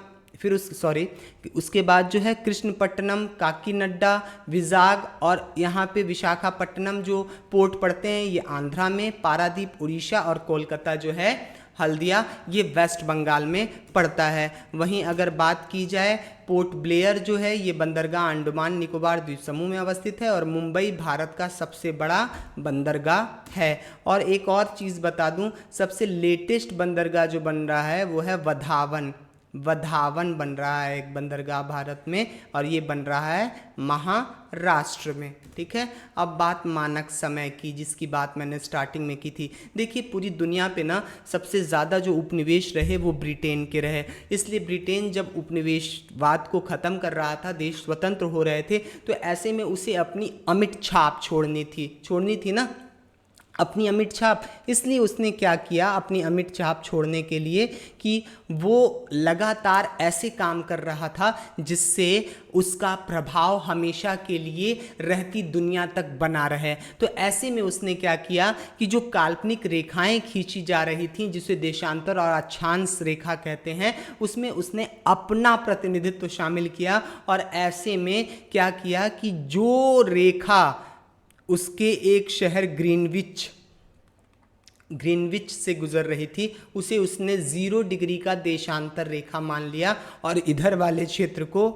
उसके बाद जो है कृष्णपट्टनम, काकीनड्डा, विजाग और यहाँ पे विशाखापट्टनम जो पोर्ट पड़ते हैं ये आंध्रा में, पारादीप उड़ीसा और कोलकाता जो है हल्दिया ये वेस्ट बंगाल में पड़ता है। वहीं अगर बात की जाए पोर्ट ब्लेयर जो है ये बंदरगाह अंडमान निकोबार द्वीप समूह में अवस्थित है और मुंबई भारत का सबसे बड़ा बंदरगाह है। और एक और चीज़ बता दूं, सबसे लेटेस्ट बंदरगाह जो बन रहा है वो है वधावन। वधावन बन रहा है एक बंदरगाह भारत में और ये बन रहा है महाराष्ट्र में, ठीक है। अब बात मानक समय की, जिसकी बात मैंने स्टार्टिंग में की थी। देखिए पूरी दुनिया पे ना सबसे ज़्यादा जो उपनिवेश रहे वो ब्रिटेन के रहे, इसलिए ब्रिटेन जब उपनिवेशवाद को ख़त्म कर रहा था, देश स्वतंत्र हो रहे थे, तो ऐसे में उसे अपनी अमिट छाप छोड़नी थी ना, अपनी अमिट छाप। इसलिए उसने क्या किया अपनी अमिट छाप छोड़ने के लिए कि वो लगातार ऐसे काम कर रहा था जिससे उसका प्रभाव हमेशा के लिए रहती दुनिया तक बना रहे। तो ऐसे में उसने क्या किया कि जो काल्पनिक रेखाएं खींची जा रही थीं, जिसे देशांतर और अक्षांश रेखा कहते हैं, उसमें उसने अपना प्रतिनिधित्व शामिल किया। और ऐसे में क्या किया कि जो रेखा उसके एक शहर ग्रीनविच से गुजर रही थी उसे उसने 0 डिग्री का देशांतर रेखा मान लिया और इधर वाले क्षेत्र को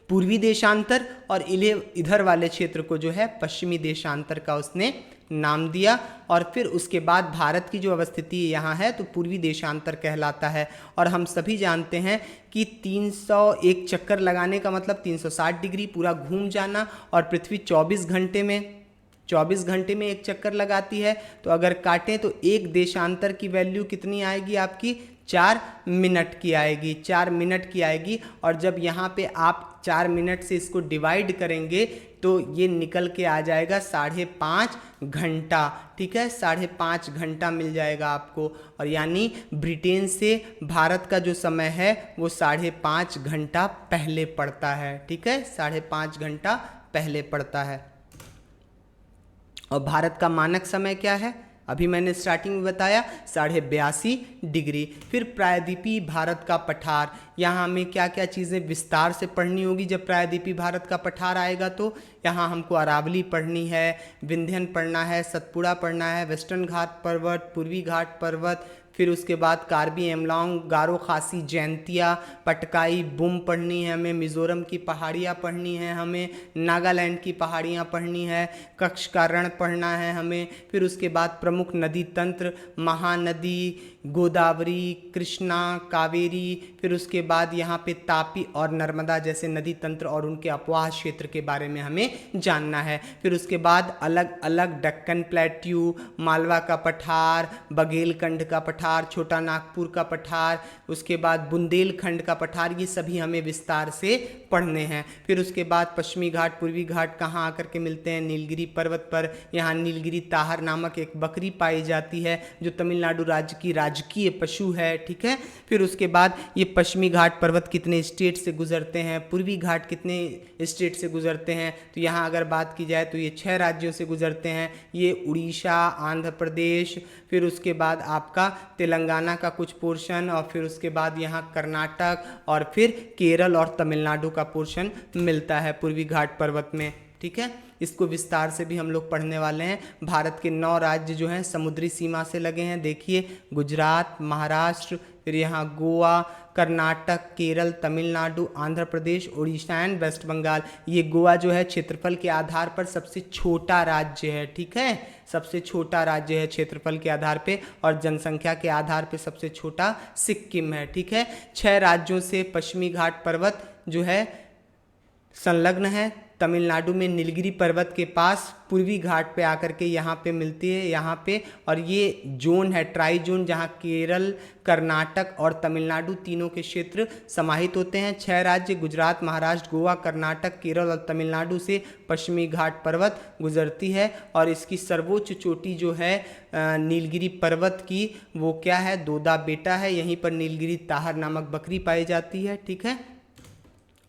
पूर्वी देशांतर और इधर वाले क्षेत्र को जो है पश्चिमी देशांतर का उसने नाम दिया। और फिर उसके बाद भारत की जो अवस्थिति यहाँ है तो पूर्वी देशांतर कहलाता है। और हम सभी जानते हैं कि 301 चक्कर लगाने का मतलब 360 डिग्री पूरा घूम जाना, और पृथ्वी 24 घंटे में एक चक्कर लगाती है। तो अगर काटें तो एक देशांतर की वैल्यू कितनी आएगी आपकी, 4 मिनट की आएगी, 4 मिनट की आएगी। और जब यहाँ पे आप 4 मिनट से इसको डिवाइड करेंगे तो ये निकल के आ जाएगा 5.5 घंटा, ठीक है, 5.5 घंटा मिल जाएगा आपको। और यानी ब्रिटेन से भारत का जो समय है वो 5.5 घंटा पहले पड़ता है, ठीक है, 5.5 घंटा पहले पड़ता है। और भारत का मानक समय क्या है, अभी मैंने स्टार्टिंग में बताया, 82.5 डिग्री। फिर प्रायद्वीपीय भारत का पठार, यहाँ हमें क्या क्या चीज़ें विस्तार से पढ़नी होगी जब प्रायद्वीपीय भारत का पठार आएगा। तो यहाँ हमको अरावली पढ़नी है, विंध्यन पढ़ना है, सतपुड़ा पढ़ना है, वेस्टर्न घाट पर्वत, पूर्वी घाट पर्वत, फिर उसके बाद कार्बी एंगलोंग, गारो खासी, जैंतिया, पटकाई, बुम पढ़नी है हमें, मिज़ोरम की पहाड़ियाँ पढ़नी है हमें, नागालैंड की पहाड़ियाँ पढ़नी है, कच्छ का रण पढ़ना है हमें। फिर उसके बाद प्रमुख नदी तंत्र, महानदी, गोदावरी, कृष्णा, कावेरी, फिर उसके बाद यहाँ पे तापी और नर्मदा जैसे नदी तंत्र और उनके अपवाह क्षेत्र के बारे में हमें जानना है। फिर उसके बाद अलग अलग दक्कन प्लेट्यू, मालवा का पठार, बघेलखंड का पठार, छोटा नागपुर का पठार, उसके बाद बुंदेलखंड का पठार, ये सभी हमें विस्तार से पढ़ने हैं। फिर उसके बाद पश्चिमी घाट, पूर्वी घाट कहाँ आकर के मिलते हैं, नीलगिरी पर्वत पर। यहाँ नीलगिरी ताहर नामक एक बकरी पाई जाती है जो तमिलनाडु राज्य की राजकीय पशु है, ठीक है। फिर उसके बाद ये पश्चिमी घाट पर्वत कितने स्टेट से गुजरते हैं, पूर्वी घाट कितने स्टेट से गुजरते हैं, तो यहाँ अगर बात की जाए तो ये 6 राज्यों से गुजरते हैं। ये उड़ीसा, आंध्र प्रदेश, फिर उसके बाद आपका तेलंगाना का कुछ पोर्शन, और फिर उसके बाद यहाँ कर्नाटक, और फिर केरल और तमिलनाडु का पोर्शन मिलता है पूर्वी घाट पर्वत में। ठीक है। इसको विस्तार से भी हम लोग पढ़ने वाले हैं। भारत के 9 राज्य जो हैं समुद्री सीमा से लगे हैं। देखिए, गुजरात, महाराष्ट्र, फिर यहाँ गोवा, कर्नाटक, केरल, तमिलनाडु, आंध्र प्रदेश, उड़ीसा एंड वेस्ट बंगाल। ये गोवा जो है क्षेत्रफल के आधार पर सबसे छोटा राज्य है, ठीक है, सबसे छोटा राज्य है क्षेत्रफल के आधार पे, और जनसंख्या के आधार पे सबसे छोटा सिक्किम है, ठीक है। 6 राज्यों से पश्चिमी घाट पर्वत जो है संलग्न है। तमिलनाडु में नीलगिरी पर्वत के पास पूर्वी घाट पे आकर के यहाँ पे मिलती है, यहाँ पे, और ये जोन है ट्राई जोन, जहाँ केरल, कर्नाटक और तमिलनाडु तीनों के क्षेत्र समाहित होते हैं। 6 राज्य गुजरात, महाराष्ट्र, गोवा, कर्नाटक, केरल और तमिलनाडु से पश्चिमी घाट पर्वत गुजरती है, और इसकी सर्वोच्च चोटी जो है नीलगिरी पर्वत की, वो क्या है, दोदा बेटा है। यहीं पर नीलगिरी ताहर नामक बकरी पाई जाती है, ठीक है।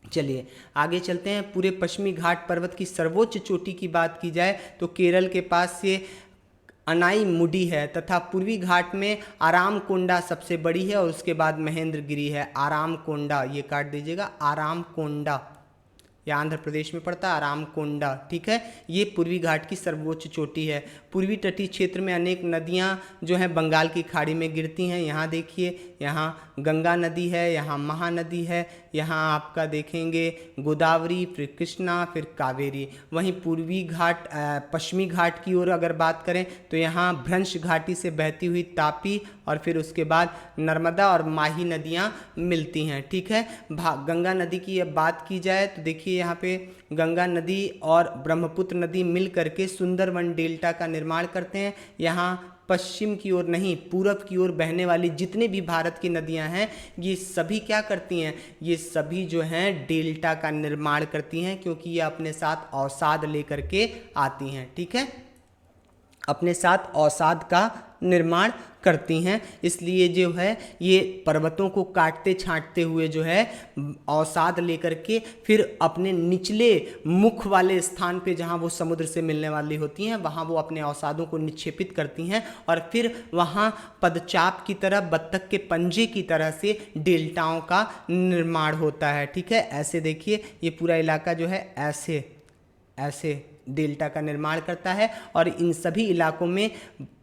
चलिए आगे चलते हैं। पूरे पश्चिमी घाट पर्वत की सर्वोच्च चोटी की बात की जाए तो केरल के पास से अनाई मुडी है, तथा पूर्वी घाट में आराम कोंडा सबसे बड़ी है, और उसके बाद महेंद्रगिरी है। आराम कोंडा, ये काट दीजिएगा, आराम कोंडा, यह आंध्र प्रदेश में पड़ता है, आराम कोंडा, ठीक है। ये पूर्वी घाट की सर्वोच्च चोटी है। पूर्वी तटीय क्षेत्र में अनेक नदियां जो हैं बंगाल की खाड़ी में गिरती हैं। यहाँ देखिए, यहाँ गंगा नदी है, यहाँ महानदी है, यहाँ आपका देखेंगे गोदावरी, फिर कृष्णा, फिर कावेरी। वहीं पूर्वी घाट पश्चिमी घाट की ओर अगर बात करें तो यहाँ भ्रंश घाटी से बहती हुई तापी, और फिर उसके बाद नर्मदा और माही नदियाँ मिलती हैं, ठीक है। गंगा नदी की अब बात की जाए तो देखिए, यहाँ पे गंगा नदी और ब्रह्मपुत्र नदी मिल करके सुंदरवन डेल्टा का निर्माण करते हैं। यहाँ पश्चिम की ओर नहीं, पूरब की ओर बहने वाली जितने भी भारत की नदियां हैं, ये सभी क्या करती हैं, ये सभी जो हैं डेल्टा का निर्माण करती हैं, क्योंकि ये अपने साथ अवसाद लेकर के आती हैं, ठीक है, अपने साथ अवसाद का निर्माण करती हैं। इसलिए जो है ये पर्वतों को काटते छांटते हुए जो है अवसाद लेकर के फिर अपने निचले मुख वाले स्थान पे, जहाँ वो समुद्र से मिलने वाली होती हैं, वहाँ वो अपने अवसादों को निक्षेपित करती हैं, और फिर वहाँ पदचाप की तरह, बत्तख के पंजे की तरह से डेल्टाओं का निर्माण होता है, ठीक है। ऐसे देखिए, ये पूरा इलाका जो है ऐसे ऐसे डेल्टा का निर्माण करता है, और इन सभी इलाकों में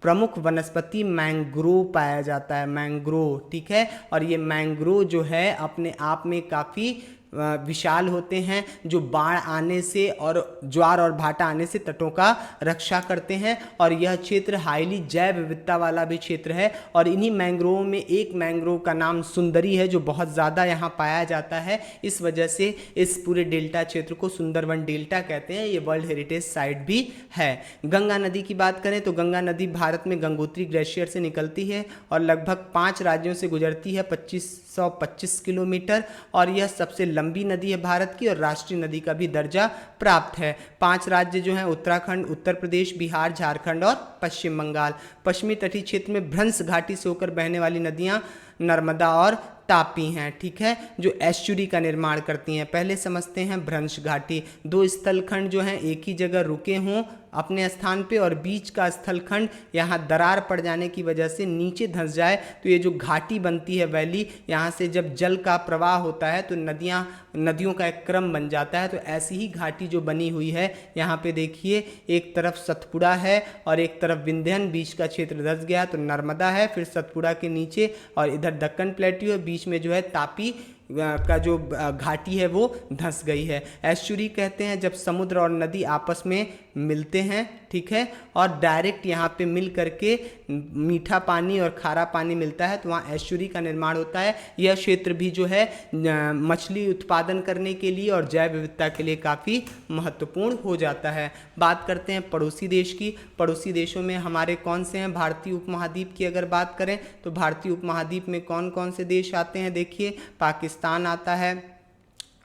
प्रमुख वनस्पति मैंग्रोव पाया जाता है, मैंग्रोव, ठीक है। और ये मैंग्रोव जो है अपने आप में काफ़ी विशाल होते हैं, जो बाढ़ आने से और ज्वार और भाटा आने से तटों का रक्षा करते हैं, और यह क्षेत्र हाईली जैव विविधता वाला भी क्षेत्र है। और इन्हीं मैंग्रोव में एक मैंग्रोव का नाम सुंदरी है, जो बहुत ज़्यादा यहाँ पाया जाता है। इस वजह से इस पूरे डेल्टा क्षेत्र को सुंदरवन डेल्टा कहते हैं। ये वर्ल्ड हेरिटेज साइट भी है। गंगा नदी की बात करें तो गंगा नदी भारत में गंगोत्री ग्लेशियर से निकलती है और लगभग 5 राज्यों से गुजरती है, 2525 किलोमीटर, और यह सबसे लंबी नदी है भारत की, और राष्ट्रीय नदी का भी दर्जा प्राप्त है। 5 राज्य जो हैं उत्तराखंड, उत्तर प्रदेश, बिहार, झारखंड और पश्चिम बंगाल। पश्चिमी तटीय क्षेत्र में भ्रंश घाटी से होकर बहने वाली नदियां नर्मदा और तापी हैं, ठीक है, जो एस्चुरी का निर्माण करती हैं। पहले समझते हैं भ्रंश घाटी। 2 स्थलखंड जो हैं एक ही जगह रुके हों अपने स्थान पे, और बीच का स्थलखंड यहाँ दरार पड़ जाने की वजह से नीचे धंस जाए, तो ये जो घाटी बनती है वैली, यहाँ से जब जल का प्रवाह होता है तो नदियों का एक क्रम बन जाता है। तो ऐसी ही घाटी जो बनी हुई है, यहाँ पे देखिए, एक तरफ सतपुड़ा है और एक तरफ विंध्यन, बीच का क्षेत्र धंस गया तो नर्मदा है, फिर सतपुड़ा के नीचे, और इधर दक्कन प्लेट्यू है, बीच में जो है तापी का जो घाटी है वो धंस गई है। एस्चुरी कहते हैं जब समुद्र और नदी आपस में मिलते हैं, ठीक है, और डायरेक्ट यहाँ पे मिल करके मीठा पानी और खारा पानी मिलता है, तो वहाँ एस्चुरी का निर्माण होता है। यह क्षेत्र भी जो है मछली उत्पादन करने के लिए और जैव विविधता के लिए काफ़ी महत्वपूर्ण हो जाता है। बात करते हैं पड़ोसी देश की। पड़ोसी देशों में हमारे कौन से हैं? भारतीय उपमहाद्वीप की अगर बात करें तो भारतीय उपमहाद्वीप में कौन कौन से देश आते हैं? देखिए, पाकिस्तान आता है,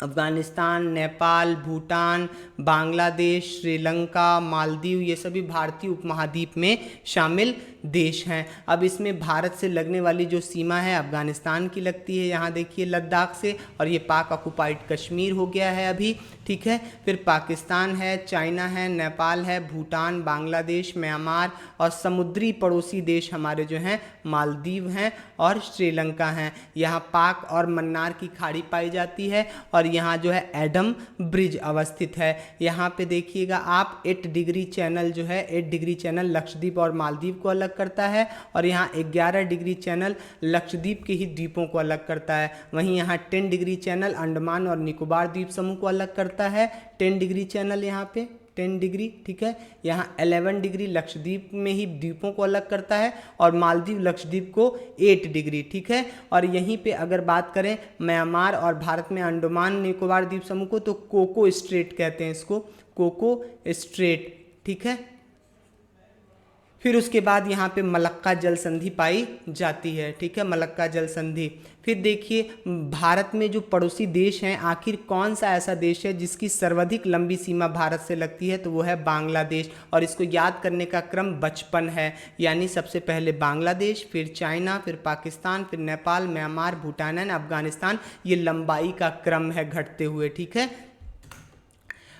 अफगानिस्तान, नेपाल, भूटान, बांग्लादेश, श्रीलंका, मालदीव, ये सभी भारतीय उपमहाद्वीप में शामिल देश हैं। अब इसमें भारत से लगने वाली जो सीमा है अफगानिस्तान की लगती है, यहाँ देखिए लद्दाख से, और ये पाक ऑक्युपाइड कश्मीर हो गया है अभी, ठीक है। फिर पाकिस्तान है, चाइना है, नेपाल है, भूटान, बांग्लादेश, म्यांमार, और समुद्री पड़ोसी देश हमारे जो हैं मालदीव हैं और श्रीलंका हैं। यहाँ पाक और मन्नार की खाड़ी पाई जाती है, और यहाँ जो है एडम ब्रिज अवस्थित है। यहाँ पे देखिएगा आप 8 डिग्री चैनल जो है 8 डिग्री चैनल लक्षद्वीप और मालदीव को अलग करता है, और यहाँ 11 डिग्री चैनल लक्षद्वीप के ही द्वीपों को अलग करता है। वहीं यहाँ 10 डिग्री चैनल अंडमान और निकोबार द्वीप समूह को अलग करता है। 10 डिग्री चैनल यहाँ पे 10 डिग्री, ठीक है। यहाँ 11 डिग्री लक्षद्वीप में ही द्वीपों को अलग करता है, और मालदीव लक्षद्वीप को 8 डिग्री, ठीक है। और यहीं पे अगर बात करें म्यांमार और भारत में अंडमान निकोबार द्वीप समूह को, तो कोको स्ट्रेट कहते हैं इसको, कोको स्ट्रेट, ठीक है। फिर उसके बाद यहाँ पे मलक्का जल संधि पाई जाती है, ठीक है, मलक्का जल संधि। फिर देखिए भारत में जो पड़ोसी देश हैं, आखिर कौन सा ऐसा देश है जिसकी सर्वाधिक लंबी सीमा भारत से लगती है, तो वो है बांग्लादेश। और इसको याद करने का क्रम 55 है, यानी सबसे पहले बांग्लादेश, फिर चाइना, फिर पाकिस्तान, फिर नेपाल, म्यांमार, भूटान एंड अफगानिस्तान। ये लंबाई का क्रम है घटते हुए, ठीक है।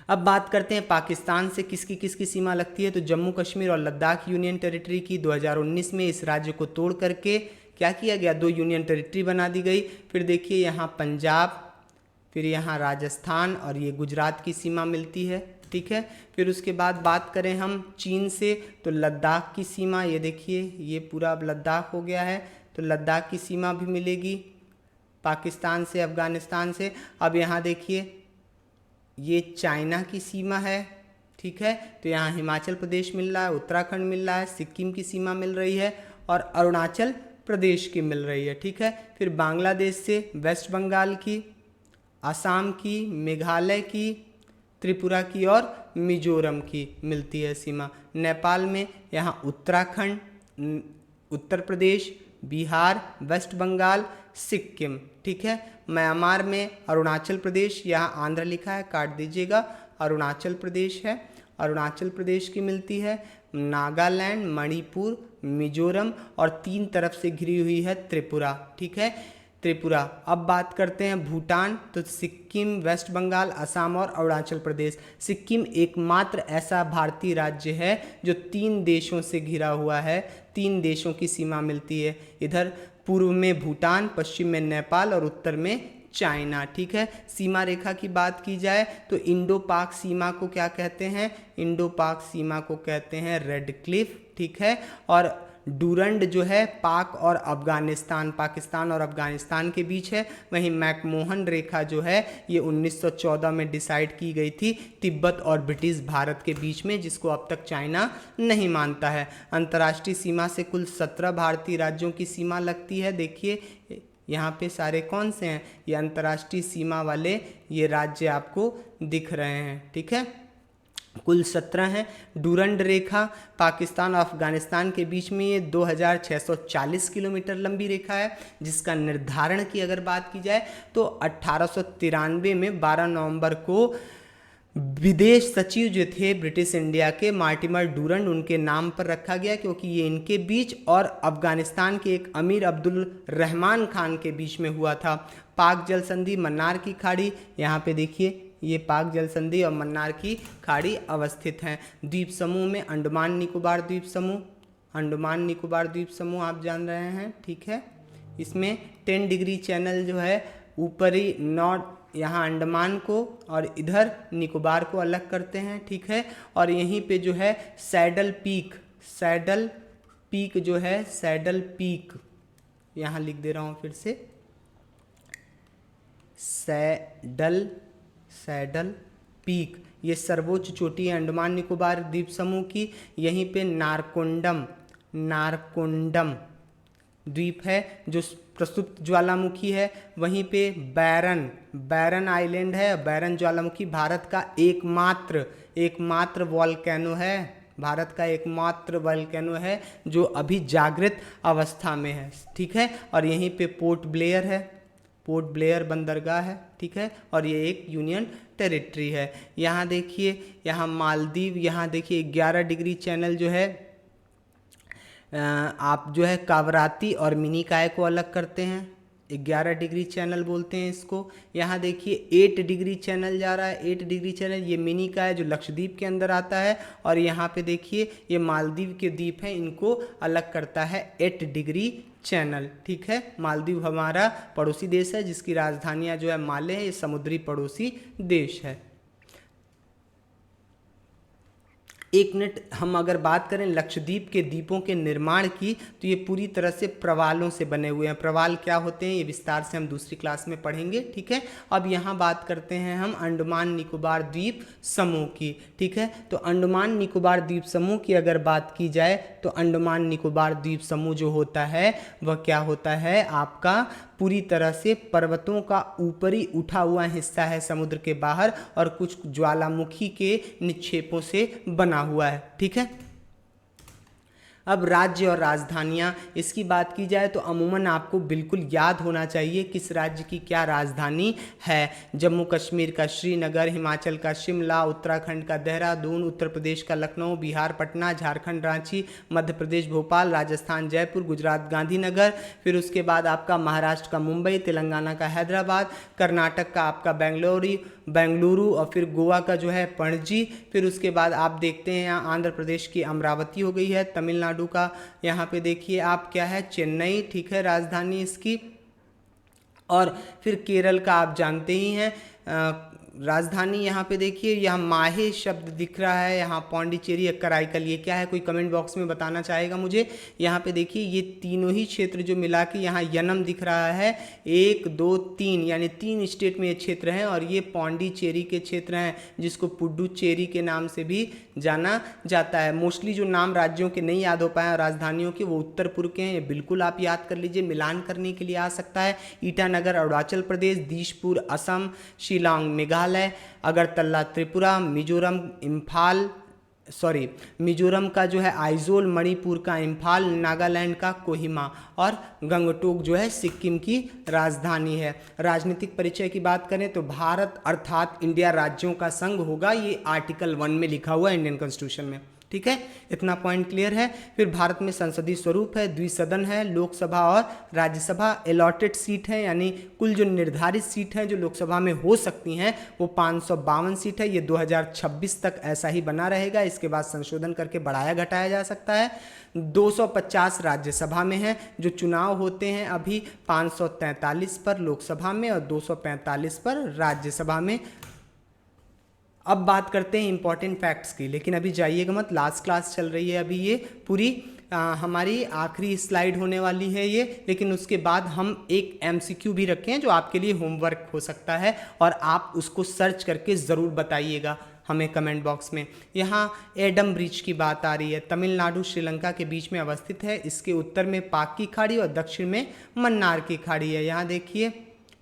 अब बात करते हैं पाकिस्तान से किसकी किसकी सीमा लगती है, तो जम्मू कश्मीर और लद्दाख यूनियन टेरिटरी की 2019 में इस राज्य को तोड़ करके क्या किया गया, 2 यूनियन टेरिटरी बना दी गई। फिर देखिए यहाँ पंजाब, फिर यहाँ राजस्थान और ये गुजरात की सीमा मिलती है, ठीक है। फिर उसके बाद बात करें हम चीन से, तो लद्दाख की सीमा ये देखिए, ये पूरा अब लद्दाख हो गया है, तो लद्दाख की सीमा भी मिलेगी पाकिस्तान से, अफगानिस्तान से। अब यहाँ देखिए ये चाइना की सीमा है, ठीक है, तो यहाँ हिमाचल प्रदेश मिल रहा है, उत्तराखंड मिल रहा है, सिक्किम की सीमा मिल रही है, और अरुणाचल प्रदेश की मिल रही है, ठीक है। फिर बांग्लादेश से वेस्ट बंगाल की, असम की, मेघालय की, त्रिपुरा की और मिजोरम की मिलती है सीमा। नेपाल में यहाँ उत्तराखंड, उत्तर प्रदेश, बिहार, वेस्ट बंगाल, सिक्किम, ठीक है। म्यांमार में अरुणाचल प्रदेश, यहाँ आंध्र लिखा है काट दीजिएगा, अरुणाचल प्रदेश है, अरुणाचल प्रदेश की मिलती है। नागालैंड, मणिपुर, मिजोरम और 3 तरफ से घिरी हुई है त्रिपुरा, ठीक है, त्रिपुरा। अब बात करते हैं भूटान, तो सिक्किम, वेस्ट बंगाल, असम और अरुणाचल प्रदेश। सिक्किम एकमात्र ऐसा भारतीय राज्य है जो 3 देशों से घिरा हुआ है, 3 देशों की सीमा मिलती है, इधर पूर्व में भूटान, पश्चिम में नेपाल और उत्तर में चाइना, ठीक है। सीमा रेखा की बात की जाए तो इंडो पाक सीमा को क्या कहते हैं, इंडो पाक सीमा को कहते हैं रेड क्लिफ, ठीक है। और डूरंड जो है पाक और अफगानिस्तान, पाकिस्तान और अफगानिस्तान के बीच है। वहीं मैकमोहन रेखा जो है ये 1914 में डिसाइड की गई थी तिब्बत और ब्रिटिश भारत के बीच में, जिसको अब तक चाइना नहीं मानता है। अंतर्राष्ट्रीय सीमा से कुल 17 भारतीय राज्यों की सीमा लगती है। देखिए यहाँ पे सारे कौन से हैं, ये अंतर्राष्ट्रीय सीमा वाले ये राज्य आपको दिख रहे हैं, ठीक है, कुल 17 हैं। डूरंड रेखा पाकिस्तान और अफगानिस्तान के बीच में ये 2640 किलोमीटर लंबी रेखा है, जिसका निर्धारण की अगर बात की जाए तो 1893 में 12 नवंबर को विदेश सचिव जो थे ब्रिटिश इंडिया के मार्टिमर डूरंड, उनके नाम पर रखा गया, क्योंकि ये इनके बीच और अफगानिस्तान के एक अमीर अब्दुल रहमान खान के बीच में हुआ था। पाक जल संधि, मन्नार की खाड़ी, यहाँ पे देखिए ये पाक जल संधि और मन्नार की खाड़ी अवस्थित हैं। द्वीप समूह में अंडमान निकोबार द्वीप समूह, अंडमान निकोबार द्वीप समूह आप जान रहे हैं, ठीक है। इसमें 10 डिग्री चैनल जो है ऊपरी नॉर्थ यहाँ अंडमान को और इधर निकोबार को अलग करते हैं, ठीक है। और यहीं पे जो है सैडल पीक, सैडल पीक जो है, सैडल पीक यहाँ लिख दे रहा हूँ फिर से, सैडल पीक, ये सर्वोच्च चोटी है अंडमान निकोबार द्वीप समूह की। यहीं पे नारकोंडम द्वीप है जो प्रसुप्त ज्वालामुखी है। वहीं पे बैरन आइलैंड है। बैरन ज्वालामुखी भारत का एकमात्र वॉल्केनो है, भारत का एकमात्र वॉल्केनो है जो अभी जागृत अवस्था में है, ठीक है। और यहीं पे पोर्ट ब्लेयर है, पोर्ट ब्लेयर बंदरगाह है, ठीक है। और ये एक यूनियन टेरिटरी है। यहाँ देखिए, यहाँ मालदीव, यहाँ देखिए 11 डिग्री चैनल जो है आप जो है कावराती और मिनिकाय को अलग करते हैं। 11 डिग्री चैनल बोलते हैं इसको। यहाँ देखिए 8 डिग्री चैनल जा रहा है, 8 डिग्री चैनल ये मिनी का है जो लक्षद्वीप के अंदर आता है। और यहाँ पे देखिए ये मालदीव के द्वीप हैं, इनको अलग करता है 8 डिग्री चैनल। ठीक है, मालदीव हमारा पड़ोसी देश है जिसकी राजधानियाँ जो है माले है, ये समुद्री पड़ोसी देश है। एक मिनट, हम अगर बात करें लक्षद्वीप के द्वीपों के निर्माण की तो ये पूरी तरह से प्रवालों से बने हुए हैं। प्रवाल क्या होते हैं ये विस्तार से हम दूसरी क्लास में पढ़ेंगे। ठीक है, अब यहाँ बात करते हैं हम अंडमान निकोबार द्वीप समूह की। ठीक है, तो अंडमान निकोबार द्वीप समूह की अगर बात की जाए तो अंडमान निकोबार द्वीप समूह जो होता है वह क्या होता है, आपका पूरी तरह से पर्वतों का ऊपरी उठा हुआ हिस्सा है समुद्र के बाहर, और कुछ ज्वालामुखी के निक्षेपों से बना हुआ है। ठीक है, अब राज्य और राजधानियाँ इसकी बात की जाए तो अमूमन आपको बिल्कुल याद होना चाहिए किस राज्य की क्या राजधानी है। जम्मू कश्मीर का श्रीनगर, हिमाचल का शिमला, उत्तराखंड का देहरादून, उत्तर प्रदेश का लखनऊ, बिहार पटना, झारखंड रांची, मध्य प्रदेश भोपाल, राजस्थान जयपुर, गुजरात गांधीनगर, फिर उसके बाद आपका महाराष्ट्र का मुंबई, तेलंगाना का हैदराबाद, कर्नाटक का आपका बेंगलुरु, और फिर गोवा का जो है पणजी, फिर उसके बाद आप देखते हैं यहाँ आंध्र प्रदेश की अमरावती हो गई है, तमिलनाडु का यहाँ पे देखिए आप क्या है चेन्नई। ठीक है, राजधानी इसकी। और फिर केरल का आप जानते ही हैं राजधानी यहाँ पे देखिए यहाँ माहे शब्द दिख रहा है, यहाँ पौंडीचेरी या कराईकल, ये क्या है कोई कमेंट बॉक्स में बताना चाहेगा मुझे। यहाँ पे देखिए ये तीनों ही क्षेत्र जो मिला के यहाँ यनम दिख रहा है, 1 2 3 यानी 3 स्टेट में ये क्षेत्र हैं, और ये पौंडीचेरी के क्षेत्र हैं जिसको पुडुचेरी के नाम से भी जाना जाता है। मोस्टली जो नाम राज्यों के नहीं याद हो पाए राजधानियों के वो उत्तर पूर्व के हैं, ये बिल्कुल आप याद कर लीजिए, मिलान करने के लिए आ सकता है। ईटानगर अरुणाचल प्रदेश, दिसपुर असम, शिलांग मेघालय, अगरतला त्रिपुरा, मिजोरम का जो है आइजोल, मणिपुर का इम्फाल, नागालैंड का कोहिमा, और गंगटोक जो है सिक्किम की राजधानी है। राजनीतिक परिचय की बात करें तो भारत अर्थात इंडिया राज्यों का संघ होगा, ये आर्टिकल 1 में लिखा हुआ है इंडियन कॉन्स्टिट्यूशन में। ठीक है, इतना पॉइंट क्लियर है। फिर भारत में संसदीय स्वरूप है, द्विसदन है, लोकसभा और राज्यसभा अलॉटेड सीट है, यानी कुल जो निर्धारित सीट है जो लोकसभा में हो सकती हैं वो 552 सीट है। ये 2026 तक ऐसा ही बना रहेगा, इसके बाद संशोधन करके बढ़ाया घटाया जा सकता है। 250 राज्यसभा में है, जो चुनाव होते हैं अभी 543 पर लोकसभा में और 245 पर राज्यसभा में। अब बात करते हैं इंपॉर्टेंट फैक्ट्स की, लेकिन अभी जाइएगा मत, लास्ट क्लास चल रही है अभी, ये पूरी हमारी आखिरी स्लाइड होने वाली है ये, लेकिन उसके बाद हम एक MCQ भी रखे हैं जो आपके लिए होमवर्क हो सकता है, और आप उसको सर्च करके ज़रूर बताइएगा हमें कमेंट बॉक्स में। यहाँ एडम ब्रिज की बात आ रही है, तमिलनाडु श्रीलंका के बीच में अवस्थित है, इसके उत्तर में पाक की खाड़ी और दक्षिण में मन्नार की खाड़ी है। यहाँ देखिए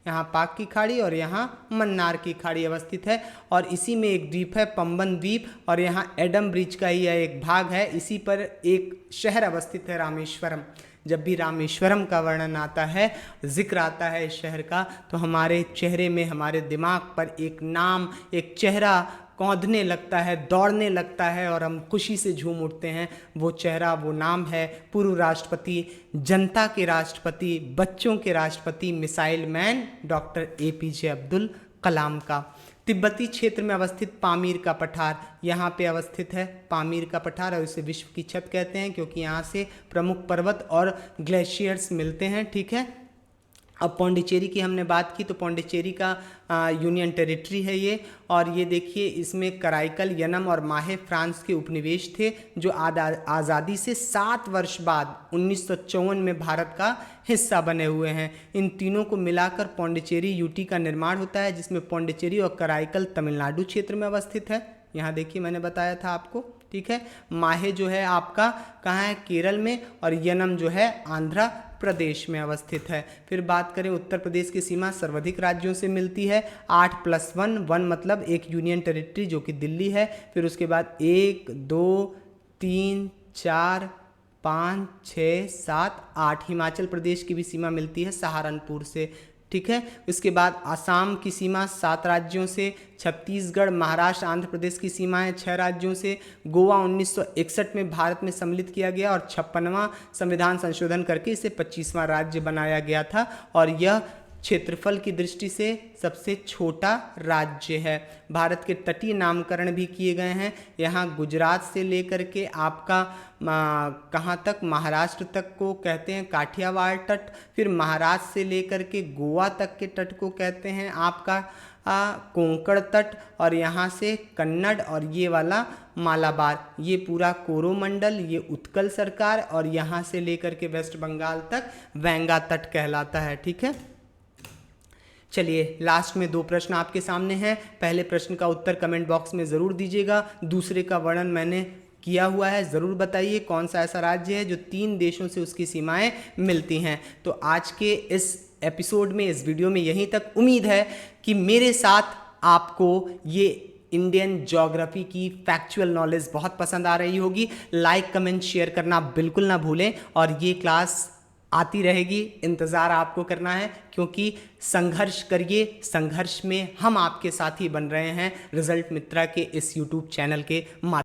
यहाँ पाक की खाड़ी और यहाँ मन्नार की खाड़ी अवस्थित है, और इसी में एक द्वीप है पंबन द्वीप, और यहाँ एडम ब्रिज का ही एक भाग है। इसी पर एक शहर अवस्थित है रामेश्वरम। जब भी रामेश्वरम का वर्णन आता है, जिक्र आता है इस शहर का, तो हमारे चेहरे में, हमारे दिमाग पर एक नाम, एक चेहरा कौंधने लगता है, दौड़ने लगता है, और हम खुशी से झूम उठते हैं। वो चेहरा, वो नाम है पूर्व राष्ट्रपति, जनता के राष्ट्रपति, बच्चों के राष्ट्रपति, missile man doctor APJ Abdul Kalam का। तिब्बती क्षेत्र में अवस्थित पामीर का पठार, यहाँ पे अवस्थित है पामीर का पठार, और इसे विश्व की छत कहते हैं क्योंकि यहाँ से प्रमुख पर्वत और ग्लेशियर्स मिलते हैं। ठीक है, अब पौंडीचेरी की हमने बात की तो पौंडीचेरी का यूनियन टेरिटरी है ये, और ये देखिए इसमें कराईकल, यनम और माहे फ्रांस के उपनिवेश थे जो आज़ादी से 7 वर्ष बाद 1954 में भारत का हिस्सा बने हुए हैं। इन तीनों को मिलाकर पौंडीचेरी यूटी का निर्माण होता है, जिसमें पौंडीचेरी और कराईकल तमिलनाडु क्षेत्र में अवस्थित है। यहाँ देखिए मैंने बताया था आपको। ठीक है, माहे जो है आपका कहाँ है, केरल में, और यनम जो है आंध्र प्रदेश में अवस्थित है। फिर बात करें उत्तर प्रदेश की सीमा सर्वाधिक राज्यों से मिलती है, 8+1, 1 मतलब एक यूनियन टेरिटरी जो कि दिल्ली है। फिर उसके बाद 1 2 3 4 5 6 7 8 हिमाचल प्रदेश की भी सीमा मिलती है सहारनपुर से। ठीक है। उसके बाद आसाम की सीमा 7 राज्यों से, छत्तीसगढ़, महाराष्ट्र, आंध्र प्रदेश की सीमाएं 6 राज्यों से, गोवा 1961 में भारत में सम्मिलित किया गया और 56वां संविधान संशोधन करके इसे 25वां राज्य बनाया गया था और यह क्षेत्रफल की दृष्टि से सबसे छोटा राज्य है। भारत के तटीय नामकरण भी किए गए हैं। यहाँ गुजरात से लेकर के आपका कहाँ तक, महाराष्ट्र तक को कहते हैं काठियावाड़ तट, फिर महाराष्ट्र से लेकर के गोवा तक के तट को कहते हैं आपका कोंकण तट, और यहाँ से कन्नड़ और ये वाला मालाबार, ये पूरा कोरोमंडल, ये उत्कल सरकार, और यहाँ से लेकर के वेस्ट बंगाल तक वेंगा तट कहलाता है। ठीक है, चलिए लास्ट में 2 प्रश्न आपके सामने हैं। पहले प्रश्न का उत्तर कमेंट बॉक्स में ज़रूर दीजिएगा, दूसरे का वर्णन मैंने किया हुआ है, ज़रूर बताइए कौन सा ऐसा राज्य है जो 3 देशों से उसकी सीमाएं मिलती हैं। तो आज के इस एपिसोड में, इस वीडियो में यहीं तक। उम्मीद है कि मेरे साथ आपको ये इंडियन ज्योग्राफी की फैक्चुअल नॉलेज बहुत पसंद आ रही होगी। लाइक, कमेंट, शेयर करना बिल्कुल ना भूलें, और ये क्लास आती रहेगी, इंतज़ार आपको करना है, क्योंकि संघर्ष करिए, संघर्ष में हम आपके साथी बन रहे हैं रिजल्ट मित्रा के इस यूट्यूब चैनल के माध्यम